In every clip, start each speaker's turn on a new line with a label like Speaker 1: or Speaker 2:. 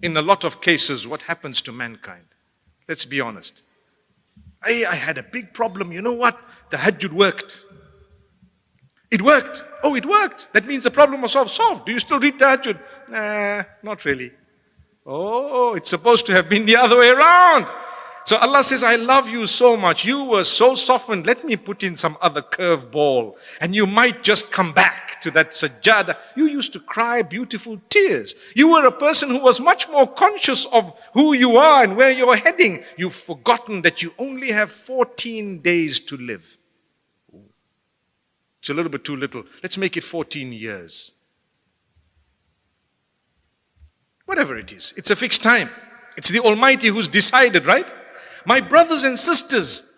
Speaker 1: in a lot of cases, what happens to mankind. Let's be honest. I had a big problem. You know what? The tahajjud worked. It worked. Oh, it worked. That means the problem was solved. Do you still read tahajjud? Nah, not really. Oh, it's supposed to have been the other way around. So Allah says, I love you so much. You were so softened. Let me put in some other curveball. And you might just come back to that sajjada. You used to cry beautiful tears. You were a person who was much more conscious of who you are and where you're heading. You've forgotten that you only have 14 days to live. It's a little bit too little. Let's make it 14 years. Whatever it is, it's a fixed time. It's the Almighty who's decided, right? My brothers and sisters,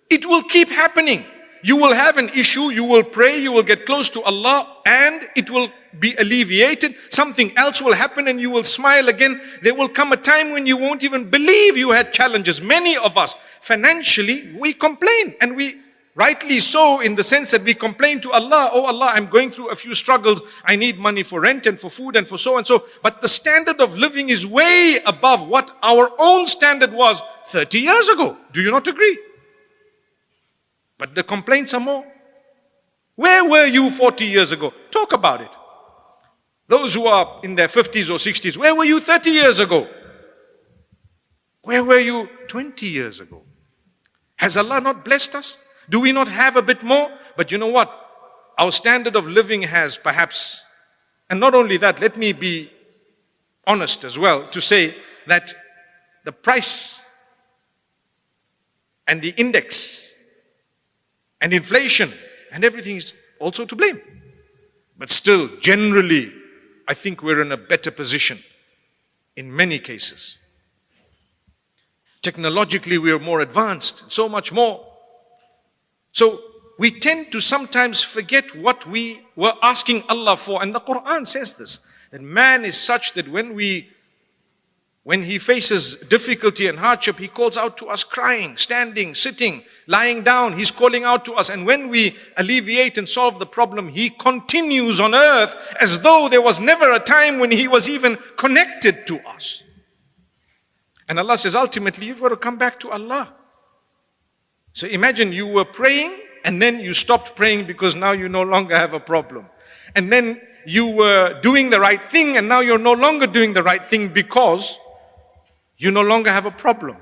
Speaker 1: it will keep happening. You will have an issue, you will pray, you will get close to Allah, and it will be alleviated. Something else will happen and you will smile again. There will come a time when you won't even believe you had challenges. Many of us, financially, we complain, and we rightly so, in the sense that we complain to Allah, oh Allah, I'm going through a few struggles. I need money for rent and for food and for so and so. But the standard of living is way above what our own standard was 30 years ago. Do you not agree? But the complaints are more. Where were you 40 years ago? Talk about it. Those who are in their 50s or 60s, where were you 30 years ago? Where were you 20 years ago? Has Allah not blessed us? Do we not have a bit more? But you know what? Our standard of living has perhaps, and not only that, let me be honest as well to say that the price and the index and inflation and everything is also to blame. But still, generally, I think we're in a better position in many cases. Technologically, we are more advanced, so much more. So we tend to sometimes forget what we were asking Allah for. And the Quran says this, that man is such that when he faces difficulty and hardship, he calls out to us crying, standing, sitting, lying down. He's calling out to us. And when we alleviate and solve the problem, he continues on earth as though there was never a time when he was even connected to us. And Allah says, ultimately, you've got to come back to Allah. So imagine you were praying and then you stopped praying because now you no longer have a problem. And then you were doing the right thing and now you're no longer doing the right thing because you no longer have a problem.